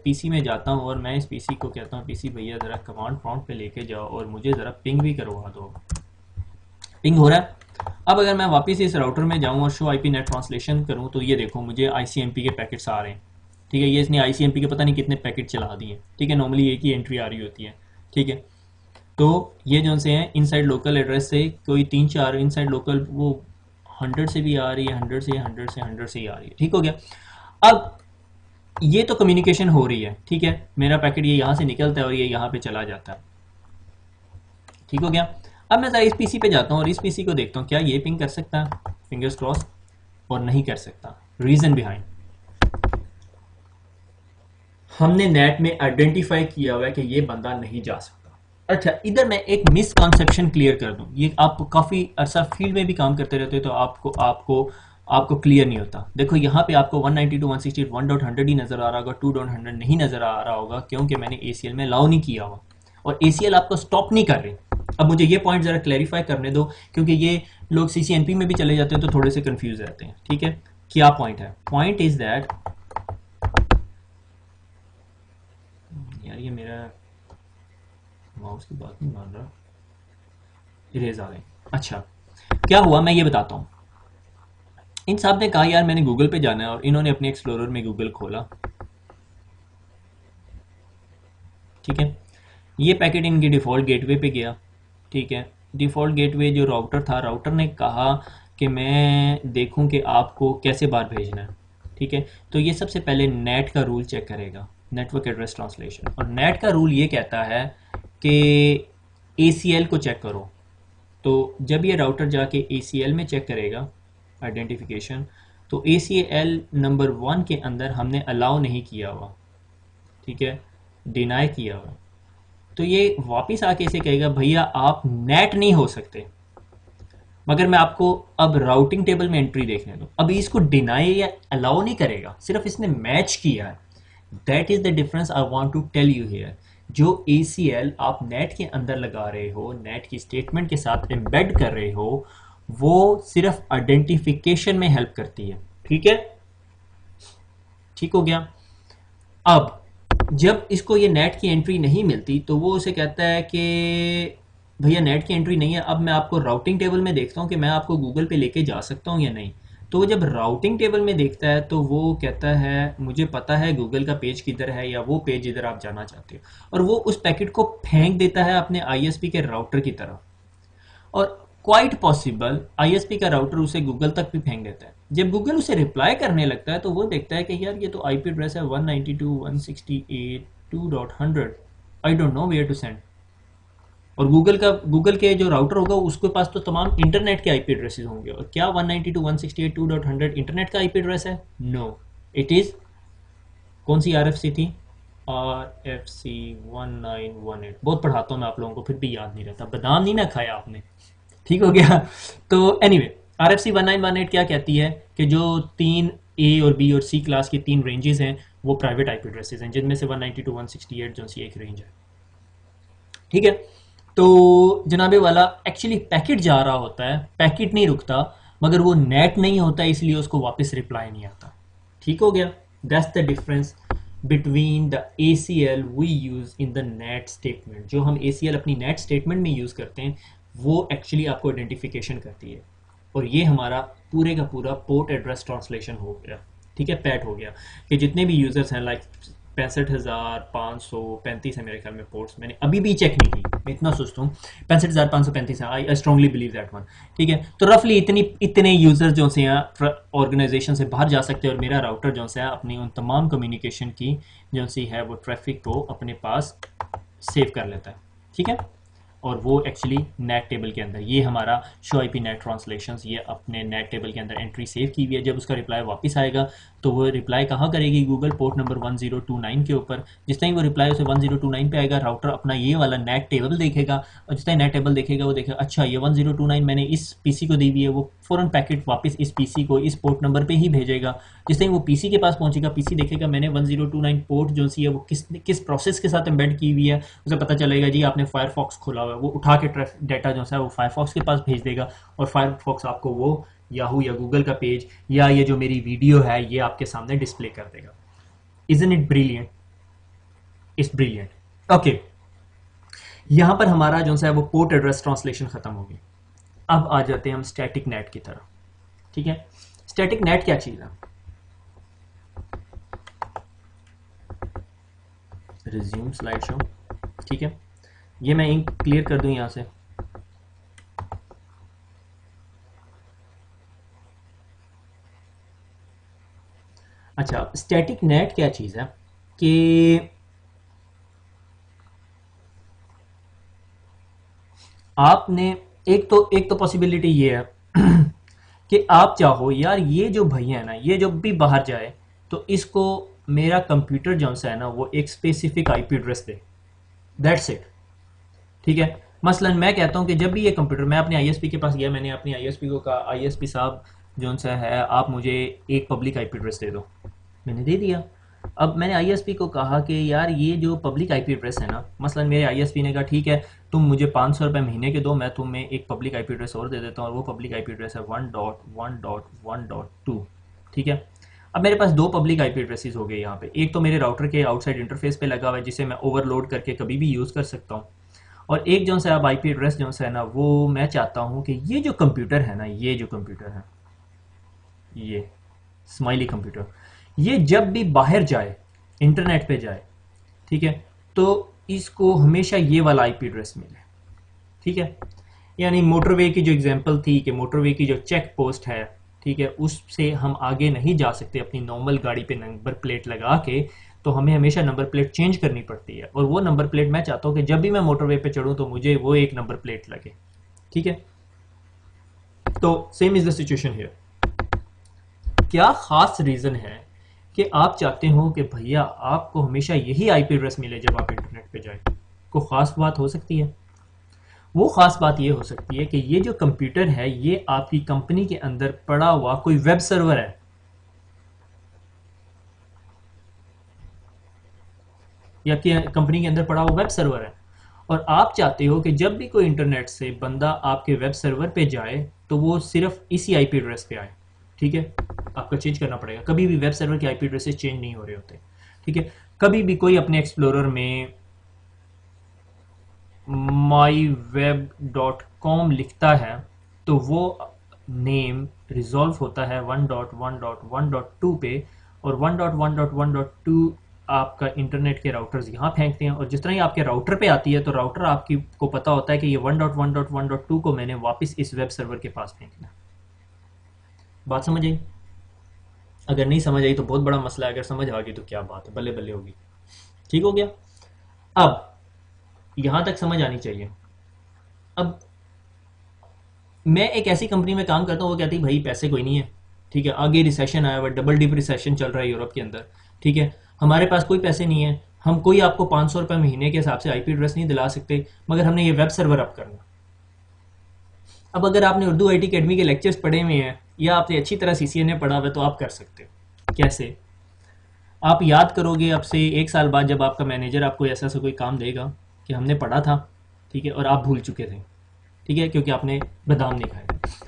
[SPEAKER 1] पीसी में जाता हूँ और मैं इस पीसी को कहता हूँ पीसी भैया ज़रा कमांड प्रॉम्प्ट पे लेके जाओ और मुझे ज़रा पिंग भी करवा दो। पिंग हो रहा है। अब अगर मैं वापस इस राउटर में जाऊं और शो आईपी नेट ट्रांसलेशन करूं तो ये देखो मुझे आईसीएमपी के पैकेट्स आ रहे हैं, ठीक है। ये इसने आईसीएमपी के पता नहीं कितने पैकेट चला दिए, ठीक है। नॉर्मली एक ही एंट्री आ रही होती है, ठीक है। तो ये जो से हैं इनसाइड लोकल एड्रेस से कोई 3-4 इनसाइड लोकल वो 100 से भी आ रही है, 100 से 100 से 100 से ही आ रही है, ठीक हो गया। अब ये तो कम्युनिकेशन हो रही है, ठीक है। मेरा पैकेट ये यहाँ से निकलता है और ये यहाँ पे चला जाता है, ठीक हो गया। अब मैं इस पीसी पे जाता हूँ और इस पीसी को देखता हूँ क्या ये पिंग कर सकता है, फिंगर्स क्रॉस, और नहीं कर सकता। रीजन बिहाइंड, हमने नेट में आइडेंटिफाई किया हुआ है कि ये बंदा नहीं जा सकता। अच्छा, इधर मैं एक मिसकॉन्सेप्शन क्लियर कर दूं। ये आप काफी अरसा फील्ड में भी काम करते रहते हो तो आपको क्लियर नहीं होता। देखो यहाँ पे आपको 192.168 1.100 ही नजर आ रहा होगा, 2.100 नहीं नजर आ रहा होगा, क्योंकि मैंने ACL में अलाउ नहीं किया हुआ और ACL आपको स्टॉप नहीं कर रही। अब मुझे ये पॉइंट जरा क्लैरिफाई करने दो, क्योंकि ये लोग CCNP में भी चले जाते हैं तो थोड़े से कंफ्यूज रहते हैं, ठीक है। क्या पॉइंट है? पॉइंट इज दैट, यार ये मेरा माउस की बात नहीं मान रहा, इरेज आ गए। अच्छा, क्या हुआ मैं ये बताता हूँ। इन साहब ने कहा यार मैंने गूगल पे जाना है और इन्होंने अपने एक्सप्लोरर में गूगल खोला, ठीक है। ये पैकेट इनकी डिफ़ॉल्ट गेटवे पे गया, ठीक है। डिफ़ॉल्ट गेटवे जो राउटर था, राउटर ने कहा कि मैं देखूं कि आपको कैसे बार भेजना है, ठीक है। तो ये सबसे पहले नेट का रूल चेक करेगा, नेटवर्क एड्रेस ट्रांसलेशन। और नेट का रूल ये कहता है कि ACL को चेक करो। तो जब ये राउटर जाके ACL में चेक करेगा आइडेंटिफिकेशन, तो ACL नंबर 1 के अंदर हमने अलाउ नहीं किया हुआ, ठीक है, डिनाई किया हुआ। तो ये वापस आके इसे कहेगा भैया आप नेट नहीं हो सकते। मगर मैं आपको अब राउटिंग टेबल में एंट्री देखने दो। अभी इसको डिनाई या अलाउ नहीं करेगा, सिर्फ इसने मैच किया है। That is the difference I want to tell you here. जो ACL आप नेट के अंदर लगा रहे हो, नेट की स्टेटमेंट के साथ एम्बेड कर रहे हो, वो सिर्फ आइडेंटिफिकेशन में हेल्प करती है, ठीक है। ठीक हो गया। अब जब इसको ये नेट की एंट्री नहीं मिलती तो वो उसे कहता है कि भैया नेट की एंट्री नहीं है, अब मैं आपको राउटिंग टेबल में देखता हूँ कि मैं आपको गूगल पे लेके जा सकता हूँ या नहीं। तो जब राउटिंग टेबल में देखता है तो वो कहता है मुझे पता है गूगल का पेज किधर है या वो पेज जिधर आप जाना चाहते हो, और वो उस पैकेट को फेंक देता है अपने ISP के राउटर की तरफ। और क्वाइट पॉसिबल ISP का राउटर उसे गूगल तक भी फेंक देता है। जब गूगल उसे रिप्लाई करने लगता है तो वो देखता है कि यार ये तो IP एड्रेस है 192.168.2.100, I don't know where to send. और गूगल के जो राउटर होगा उसके पास तो तमाम इंटरनेट के IP एड्रेसेस होंगे, और क्या 192.168.2.100 इंटरनेट का IP एड्रेस है? नो, इट इज कौन सी RFC थी? RFC 1918। बहुत पढ़ाता हूँ मैं आप लोगों को, फिर भी याद नहीं रहता। बादाम नहीं ना खाया आपने, ठीक हो गया। तो एनीवे RFC 1918 क्या कहती है कि जो 3 A और B और C क्लास की 3 रेंजेस हैं वो प्राइवेट IP एड्रेसेस हैं, जिनमें से 192.168 जो सी एक रेंज है, ठीक है। तो जनाबे वाला एक्चुअली पैकेट जा रहा होता है, पैकेट नहीं रुकता, मगर वो नेट नहीं होता इसलिए उसको वापस रिप्लाई नहीं आता, ठीक हो गया। That's the difference between the ACL we use in the NAT statement. जो हम ACL अपनी नेट स्टेटमेंट में यूज करते हैं वो एक्चुअली आपको आइडेंटिफिकेशन करती है, और ये हमारा पूरे का पूरा पोर्ट एड्रेस ट्रांसलेशन हो गया, ठीक है, पैट हो गया। कि जितने भी यूजर्स हैं, लाइक 65,535 है मेरे ख्याल में पोर्ट्स, मैंने अभी भी चेक नहीं की, मैं इतना सोचता हूँ 65,535 है, I strongly believe that one. ठीक है, तो रफली इतने यूजर्स जो से हैं ऑर्गेनाइजेशन से बाहर जा सकते हैं, और मेरा राउटर जो है अपनी उन तमाम कम्युनिकेशन की जो सी है वो ट्रैफिक को अपने पास सेव कर लेता है। ठीक है, और वो एक्चुअली नेट टेबल के अंदर, ये हमारा show I P net translations, ये अपने नेट टेबल के अंदर एंट्री सेव की हुई है। जब उसका रिप्लाई वापस आएगा तो वो रिप्लाई कहाँ करेगी, गूगल पोर्ट नंबर 1029 के ऊपर। जिस टाइम वो रिप्लाई उसे 1029 पे आएगा, राउटर अपना ये वाला नेट टेबल देखेगा, और जिस टाइम नेट टेबल देखेगा वो देखेगा अच्छा ये 1029 मैंने इस पीसी को दी हुई है, वो फ़ौरन पैकेट वापस इस पीसी को इस पोर्ट नंबर पे ही भेजेगा। जिस टाइम वो पीसी के पास पहुंचेगा, पीसी देखेगा मैंने 1029 पोर्ट जो सी है वो किस प्रोसेस के साथ एम्बेड की हुई है, उसे पता चलेगा जी आपने फायरफॉक्स खोला हुआ है, वो उठा के डाटा जो है वो फायरफॉक्स के पास भेज देगा, और फायरफॉक्स आपको वो याहू या गूगल का पेज या ये जो मेरी वीडियो है ये आपके सामने डिस्प्ले कर देगा। Isn't it brilliant? It's brilliant. Okay, यहां पर हमारा जो है वो पोर्ट एड्रेस ट्रांसलेशन खत्म हो गई। अब आ जाते हैं हम स्टैटिक नेट की तरफ। ठीक है, स्टैटिक नेट क्या चीज है? Resume slide show. ठीक है, ये मैं इंक क्लियर कर दूं यहां से। अच्छा, स्टैटिक नेट क्या चीज है कि आपने एक तो पॉसिबिलिटी ये है कि आप चाहो यार ये जो भैया है ना, ये जब भी बाहर जाए तो इसको मेरा कंप्यूटर जो है ना वो एक specific IP address they, that's it. ठीक है, मसलन मैं कहता हूं कि जब भी ये कंप्यूटर, मैं अपने आईएसपी के पास गया, मैंने अपने आईएसपी को कहा आईएसपी साहब जो सा है आप मुझे एक पब्लिक आईपी एड्रेस दे दो, मैंने दे दिया। अब मैंने आईएसपी को कहा कि यार ये जो पब्लिक आईपी एड्रेस है ना, मसलन मेरे आईएसपी ने कहा ठीक है तुम मुझे 500 रुपये महीने के दो, मैं तुम्हें एक पब्लिक आईपी एड्रेस और दे देता हूँ, और वो पब्लिक आईपी एड्रेस है 1.1.1.2। ठीक है, अब मेरे पास दो पब्लिक आईपी एड्रेसेस हो गए यहाँ पे, एक तो मेरे राउटर के आउटसाइड इंटरफेस पे लगा हुआ है जिसे मैं ओवरलोड करके कभी भी यूज़ कर सकता हूँ, और एक जो सा अब आईपी एड्रेस जो है ना वो मैं चाहता हूँ कि ये जो कंप्यूटर है ना, ये जो कंप्यूटर है, ये स्माइली कंप्यूटर, ये जब भी बाहर जाए इंटरनेट पे जाए, ठीक है, तो इसको हमेशा ये वाला आईपी एड्रेस मिले। ठीक है, यानी मोटरवे की जो एग्जांपल थी कि मोटरवे की जो चेक पोस्ट है, ठीक है, उससे हम आगे नहीं जा सकते अपनी नॉर्मल गाड़ी पे नंबर प्लेट लगा के, तो हमें हमेशा नंबर प्लेट चेंज करनी पड़ती है, और वो नंबर प्लेट मैं चाहता हूँ कि जब भी मैं मोटरवे पे चढ़ूँ तो मुझे वो एक नंबर प्लेट लगे। ठीक है, तो same is the situation here. क्या खास रीजन है कि आप चाहते हो कि भैया आपको हमेशा यही आईपी एड्रेस मिले जब आप इंटरनेट पे जाए? कोई खास बात हो सकती है? वो खास बात ये हो सकती है कि ये जो कंप्यूटर है ये आपकी कंपनी के अंदर पड़ा हुआ कोई वेब सर्वर है, या आपकी कंपनी के अंदर पड़ा हुआ वेब सर्वर है, और आप चाहते हो कि जब भी कोई इंटरनेट से बंदा आपके वेब सर्वर पे जाए तो वो सिर्फ इसी आईपी एड्रेस पे आए। ठीक है, आपको चेंज करना पड़ेगा, कभी भी वेब सर्वर के आईपी एड्रेसेस चेंज नहीं हो रहे होते। ठीक है, कभी भी कोई अपने एक्सप्लोरर में myweb.com लिखता है तो वो नेम रिजॉल्व होता है 1.1.1.2 पे, और 1.1.1.2 आपका इंटरनेट के राउटर्स यहाँ फेंकते हैं, और जिस तरह ही आपके राउटर पे आती है तो राउटर आपकी को पता होता है कि ये 1.1.1.2 को मैंने वापस इस वेब सर्वर के पास फेंकना। बात समझ आई? अगर नहीं समझ आई तो बहुत बड़ा मसला है, अगर समझ आ गई तो क्या बात है, बल्ले बल्ले होगी। ठीक हो गया, अब यहां तक समझ आनी चाहिए। अब मैं एक ऐसी कंपनी में काम करता हूँ, वो कहती है भाई पैसे कोई नहीं है, ठीक है, आगे रिसेशन आया हुआ, डबल डिप रिसेशन चल रहा है यूरोप के अंदर, ठीक है, हमारे पास कोई पैसे नहीं है, हम कोई आपको 500 रुपये महीने के हिसाब से आईपी एड्रेस नहीं दिला सकते, मगर हमने ये वेब सर्वर अप करना। अब अगर आपने उर्दू आईटी अकेडमी के लेक्चर्स पढ़े हुए हैं या आपने अच्छी तरह सीसीएनए पढ़ा हुआ है तो आप कर सकते हो। कैसे? आप याद करोगे अब से 1 साल बाद जब आपका मैनेजर आपको ऐसा कोई काम देगा कि हमने पढ़ा था, ठीक है, और आप भूल चुके थे, ठीक है, क्योंकि आपने बादाम नहीं खाया।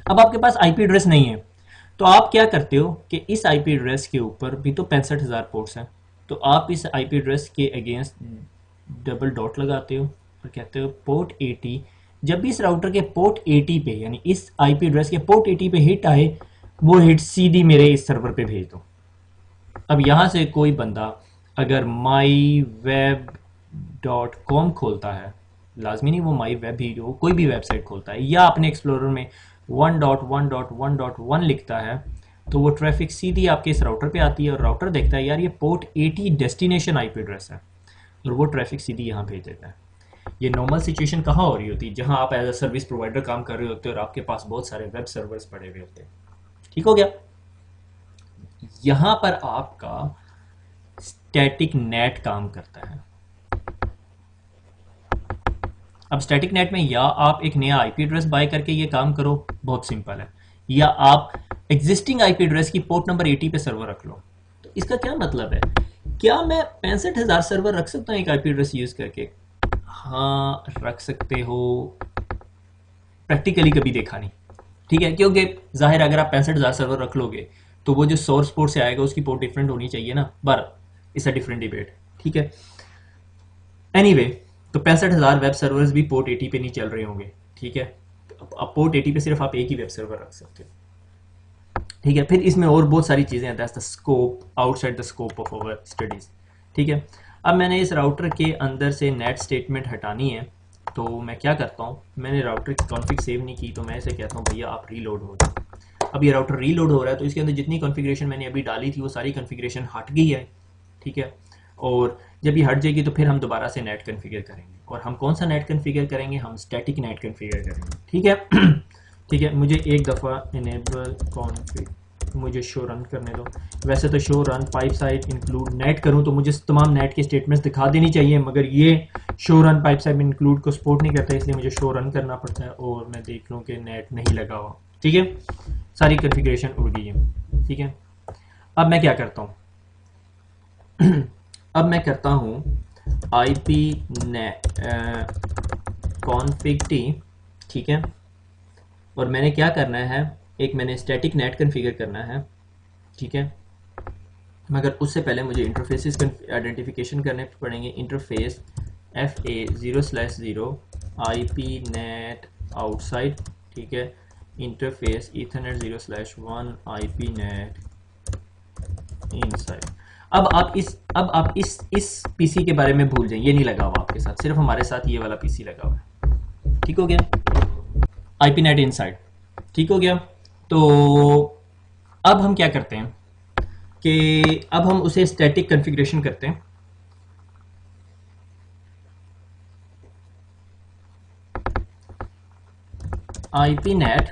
[SPEAKER 1] अब आपके पास आईपी एड्रेस नहीं है, तो आप क्या करते हो कि इस आईपी एड्रेस के ऊपर भी तो 65,000 पोर्ट्स हैं, तो आप इस आईपी एड्रेस के अगेंस्ट डबल डॉट लगाते हो और कहते हो पोर्ट 80। जब भी इस राउटर के पोर्ट 80 पे, यानी इस आईपी एड्रेस के पोर्ट 80 पे हिट आए, वो हिट सीधी मेरे इस सर्वर पे भेज दो। अब यहाँ से कोई बंदा अगर myweb.com खोलता है, लाजमी नहीं वो माई वेब ही हो, कोई भी वेबसाइट खोलता है, या अपने एक्सप्लोरर में 1.1.1.1 लिखता है, तो वो ट्रैफिक सीधी आपके इस राउटर पे आती है और राउटर देखता है यार ये पोर्ट 80 डेस्टिनेशन आईपी एड्रेस है, और वो ट्रैफिक सीधी यहाँ भेज देता है। ये नॉर्मल सिचुएशन कहाँ हो रही होती है? जहाँ आप एज अ सर्विस प्रोवाइडर काम कर रहे होते हो और आपके पास बहुत सारे वेब सर्वर्स पड़े हुए होते हैं। ठीक हो गया? यहाँ पर आपका स्टैटिक नेट काम करता है। अब स्टैटिक नेट में या आप एक नया आईपी एड्रेस बाय करके ये काम करो, बहुत सिंपल है, या आप एग्जिस्टिंग आईपी एड्रेस की पोर्ट नंबर 80 पे सर्वर रख लो। तो इसका क्या मतलब है? क्या मैं 65,000 सर्वर रख सकता हूँ एक आईपी एड्रेस यूज करके? हाँ, रख सकते हो, प्रैक्टिकली कभी देखा नहीं। ठीक है, क्योंकि जाहिर अगर आप 65,000 सर्वर रख लोगे तो वो जो सोर्स पोर्ट से आएगा उसकी पोर्ट डिफरेंट होनी चाहिए ना, पर इट्स अ डिफरेंट डिबेट। ठीक है, एनीवे, तो 65,000 वेब सर्वर्स भी पोर्ट 80 पे नहीं चल रहे होंगे। ठीक है, अब पोर्ट 80 पे सिर्फ आप एक ही वेब सर्वर रख सकते हो। ठीक है, फिर इसमें और बहुत सारी चीज़ें हैं, that's the scope, outside the scope of our studies. ठीक है, अब मैंने इस राउटर के अंदर से नेट स्टेटमेंट हटानी है, तो मैं क्या करता हूँ, मैंने राउटर की कॉन्फ़िग सेव नहीं की, तो मैं इसे कहता हूँ भैया आप रीलोड हो जाओ। अब ये राउटर रीलोड हो रहा है, तो इसके अंदर जितनी कॉन्फ़िगरेशन मैंने अभी डाली थी वो सारी कॉन्फ़िगरेशन हट गई है। ठीक है, और जब ये हट जाएगी तो फिर हम दोबारा से नेट कॉन्फ़िगर करेंगे, और हम कौन सा नेट कॉन्फ़िगर करेंगे? हम स्टैटिक नेट कॉन्फ़िगर करेंगे। ठीक है ठीक है, मुझे एक दफ़ा इनेबल कॉन्फ़िग, मुझे शो रन करने दो। वैसे तो show run pipe side include net करूं तो मुझे तमाम नेट के स्टेटमेंट्स दिखा देनी चाहिए, मगर ये show run pipe side include को सपोर्ट नहीं करता, इसलिए मुझे शो रन करना पड़ता है और मैं देख लूं कि नेट नहीं लगा हुआ। ठीक है, सारी कॉन्फ़िगरेशन उड़ गई है। ठीक है, अब मैं क्या करता हूँ अब मैं करता हूँ IP नेट कॉन्फ़िग टी। ठीक है, और मैंने क्या करना है, एक मैंने स्टैटिक नेट कॉन्फ़िगर करना है। ठीक है, मगर उससे पहले मुझे इंटरफेसेस आइडेंटिफिकेशन करने पड़ेंगे। Interface FA0/0 IP net outside. ठीक है, interface Ethernet 0/1 IP net inside. अब आप इस पीसी के बारे में भूल जाएं, ये नहीं लगा हुआ आपके साथ, सिर्फ हमारे साथ ये वाला पीसी लगा हुआ है। ठीक हो गया, IP नेट इनसाइड। ठीक हो गया, तो अब हम क्या करते हैं कि अब हम उसे स्टैटिक कॉन्फ़िगरेशन करते हैं। IP नेट,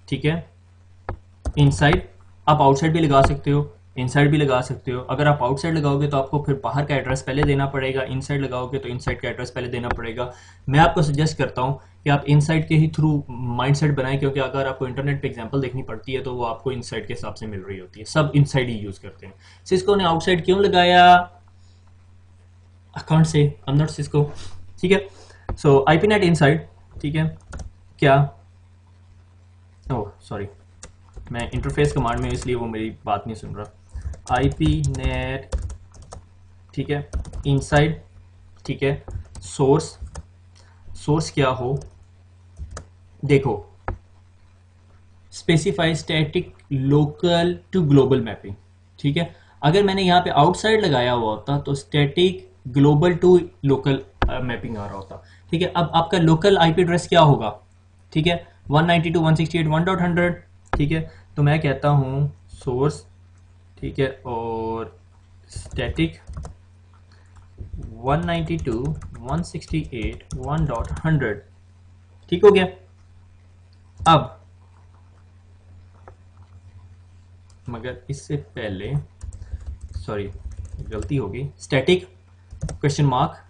[SPEAKER 1] ठीक है, इनसाइड। आप आउटसाइड भी लगा सकते हो, इनसाइड भी लगा सकते हो। अगर आप आउटसाइड लगाओगे तो आपको फिर बाहर का एड्रेस पहले देना पड़ेगा, इनसाइड लगाओगे तो इनसाइड का एड्रेस पहले देना पड़ेगा। मैं आपको सजेस्ट करता हूँ कि आप इनसाइड के ही थ्रू माइंडसेट बनाएं, क्योंकि अगर आपको इंटरनेट पे एग्जांपल देखनी पड़ती है तो वो आपको इनसाइड के हिसाब से मिल रही होती है। सब इनसाइड ही यूज करते हैं। सिस्को ने आउटसाइड क्यों लगाया? I can't say, I am not Cisco. ठीक है, सो IP नेट इनसाइड। ठीक है, क्या, ओह सॉरी, मैं इंटरफेस कमांड में, इसलिए वो मेरी बात नहीं सुन रहा। IP नेट, ठीक है, इनसाइड। ठीक है, सोर्स क्या हो, देखो, specify static local to global mapping. ठीक है, अगर मैंने यहाँ पे आउटसाइड लगाया हुआ होता तो static global to local mapping आ रहा होता। ठीक है, अब आपका लोकल IP एड्रेस क्या होगा? ठीक है, 192.168.1.100। ठीक है, तो मैं कहता हूँ सोर्स, ठीक है, और स्टैटिक 192.168.1.100। ठीक हो गया। अब मगर इससे पहले, सॉरी गलती होगी, static question mark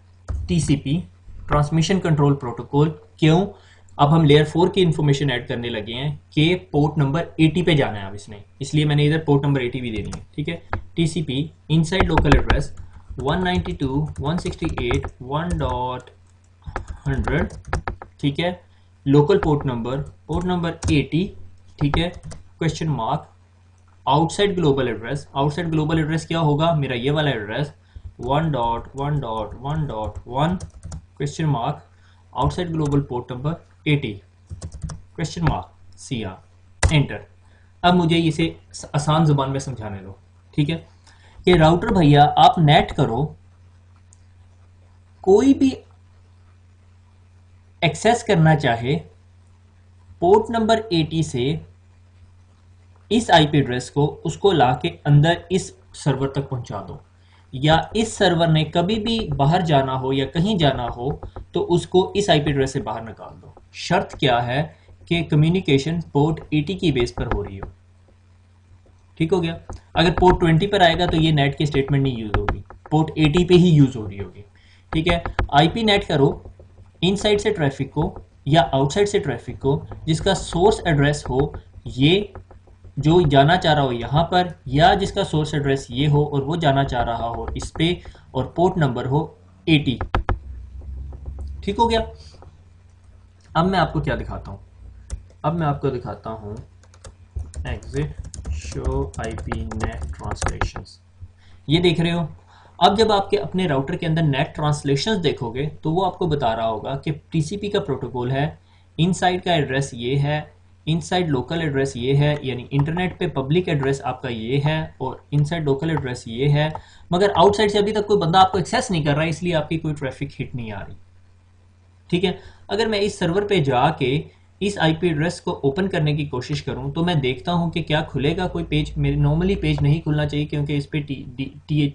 [SPEAKER 1] TCP transmission control protocol. क्यों? अब हम लेयर 4 की इंफॉर्मेशन ऐड करने लगे हैं कि पोर्ट नंबर 80 पे जाना है अब इसने, इसलिए मैंने इधर पोर्ट नंबर 80 भी देनी है। ठीक है, TCP इनसाइड लोकल एड्रेस 192.168.1.100। ठीक है, लोकल पोर्ट नंबर 80। ठीक है, question mark outside global address. Outside global address क्या होगा? मेरा ये वाला address 1.1.1.1 question mark outside global port number 80 question mark CR enter. अब मुझे इसे आसान जुबान में समझाने दो। ठीक है, कि राउटर भैया आप नेट करो, कोई भी एक्सेस करना चाहे पोर्ट नंबर 80 से इस आईपी एड्रेस को, उसको लाके अंदर इस सर्वर तक पहुंचा दो, या इस सर्वर ने कभी भी बाहर जाना हो या कहीं जाना हो तो उसको इस आईपी एड्रेस से बाहर निकाल दो। शर्त क्या है कि कम्युनिकेशन पोर्ट 80 की बेस पर हो रही हो। ठीक हो गया। अगर पोर्ट 20 पर आएगा तो ये नेट की स्टेटमेंट नहीं यूज होगी, पोर्ट 80 पे ही यूज हो रही होगी। ठीक है। आईपी नेट करो इनसाइड से ट्रैफिक को या आउटसाइड से ट्रैफिक को, जिसका सोर्स एड्रेस हो ये जो जाना चाह रहा हो यहाँ पर, या जिसका सोर्स एड्रेस ये हो और वो जाना चाह रहा हो इस पे, और पोर्ट नंबर हो 80। ठीक हो गया। अब मैं आपको क्या दिखाता हूँ, अब मैं आपको दिखाता हूँ exit show IP net translations. ये देख रहे हो। अब जब आपके अपने राउटर के अंदर नेट ट्रांसलेशंस देखोगे तो वो आपको बता रहा होगा कि टीसीपी का प्रोटोकॉल है, इनसाइड का एड्रेस ये है, इनसाइड लोकल एड्रेस ये है, यानी इंटरनेट पे पब्लिक एड्रेस आपका ये है, और इनसाइड लोकल एड्रेस ये है, मगर आउटसाइड से अभी तक कोई बंदा आपको एक्सेस नहीं कर रहा है, इसलिए आपकी कोई ट्रैफिक हिट नहीं आ रही। ठीक है। अगर मैं इस सर्वर पे जाके इस आईपी एड्रेस को ओपन करने की कोशिश करूं तो मैं देखता हूं कि क्या खुलेगा कोई पेज। मेरे नॉर्मली पेज नहीं खुलना चाहिए क्योंकि इस पे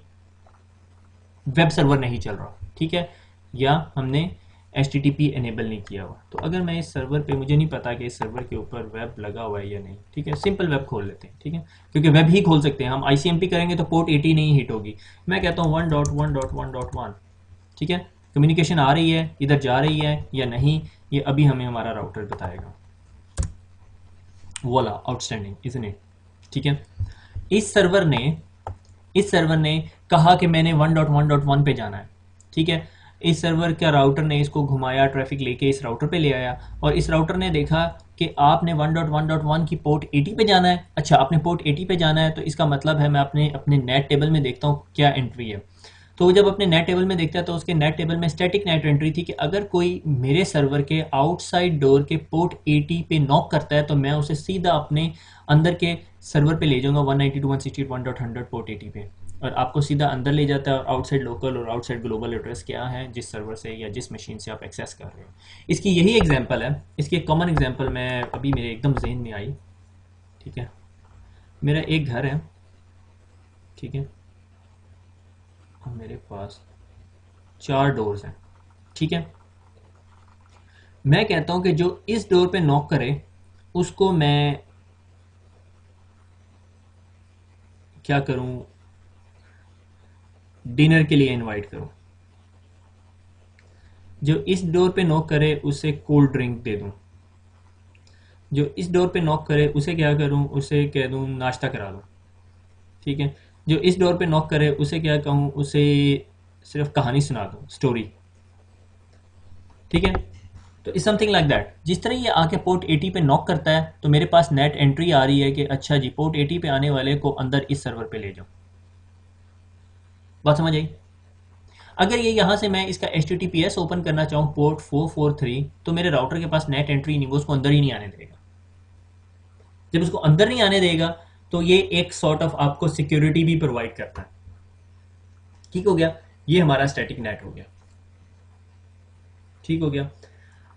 [SPEAKER 1] वेब सर्वर नहीं चल रहा। ठीक है। या हमने HTTP एनेबल नहीं किया हुआ। तो अगर मैं इस सर्वर पे, मुझे नहीं पता कि इस सर्वर के ऊपर वेब लगा हुआ है या नहीं। ठीक है। सिंपल वेब खोल लेते हैं। ठीक है। क्योंकि वेब ही खोल सकते हैं हम। ICMP करेंगे तो पोर्ट 80 नहीं हिट होगी। मैं कहता हूँ 1.1.1.1। ठीक है। कम्युनिकेशन आ रही है, इधर जा रही है या नहीं, ये अभी हमें हमारा राउटर बताएगा। वोला आउटस्टैंडिंग इजंट इट। ठीक है। इस सर्वर ने कहा कि मैंने 1.1.1 पे जाना है। ठीक है। इस सर्वर का राउटर ने इसको घुमाया, ट्रैफिक लेके इस राउटर पे ले आया, और इस राउटर ने देखा कि आपने 1.1.1 की पोर्ट 80 पे जाना है। अच्छा, आपने पोर्ट 80 पे जाना है तो इसका मतलब है मैं अपने नेट टेबल में देखता हूँ क्या एंट्री है। तो जब अपने नेट टेबल में देखता है तो उसके नेट टेबल में स्टैटिक नेट एंट्री थी कि अगर कोई मेरे सर्वर के आउटसाइड डोर के पोर्ट 80 पे नॉक करता है तो मैं उसे सीधा अपने अंदर के सर्वर पे ले जाऊंगा 192.168.100 पोर्ट 80 पे, और आपको सीधा अंदर ले जाता है। और आउटसाइड लोकल और आउटसाइड ग्लोबल एड्रेस क्या है जिस सर्वर से या जिस मशीन से आप एक्सेस कर रहे हो। इसकी यही एग्जांपल है। इसकी एक कॉमन एग्जांपल मैं अभी मेरे एकदम जहन में आई। ठीक है। मेरा एक घर है। ठीक है। और मेरे पास 4 डोर्स हैं। ठीक है। मैं कहता हूं कि जो इस डोर पे नॉक करे उसको मैं क्या करूं, डिनर के लिए इनवाइट करूं। जो इस डोर पे नॉक करे उसे कोल्ड ड्रिंक दे दूं। जो इस डोर पे नॉक करे उसे क्या करूं, उसे कह दूं नाश्ता करा दूं। ठीक है। जो इस डोर पे नॉक करे उसे क्या कहूं, उसे सिर्फ कहानी सुना दूं, स्टोरी। ठीक है। तो इज समथिंग लाइक दैट। जिस तरह ये आके पोर्ट 80 पे नॉक करता है तो मेरे पास नेट एंट्री आ रही है कि अच्छा जी पोर्ट 80 पे आने वाले को अंदर इस सर्वर पे ले जाओ। बात समझ आई। अगर ये यहाँ से मैं इसका HTTPS ओपन करना चाहूँ पोर्ट 443 तो मेरे राउटर के पास नेट एंट्री नहीं, वो उसको अंदर ही नहीं आने देगा। जब उसको अंदर नहीं आने देगा तो ये एक सॉर्ट ऑफ आपको सिक्योरिटी भी प्रोवाइड करता है। ठीक हो गया। ये हमारा स्टैटिक नेट हो गया। ठीक हो गया।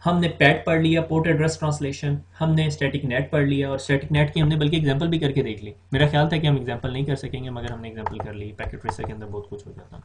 [SPEAKER 1] हमने पैड पढ़ लिया, पोर्ट एड्रेस ट्रांसलेशन, हमने स्टैटिक नेट पढ़ लिया, और स्टैटिक नेट की हमने बल्कि एग्जांपल भी करके देख ली। मेरा ख्याल था कि हम एग्जांपल नहीं कर सकेंगे मगर हमने एग्जांपल कर ली। पैकेट ट्रेसर के अंदर बहुत कुछ हो जाता।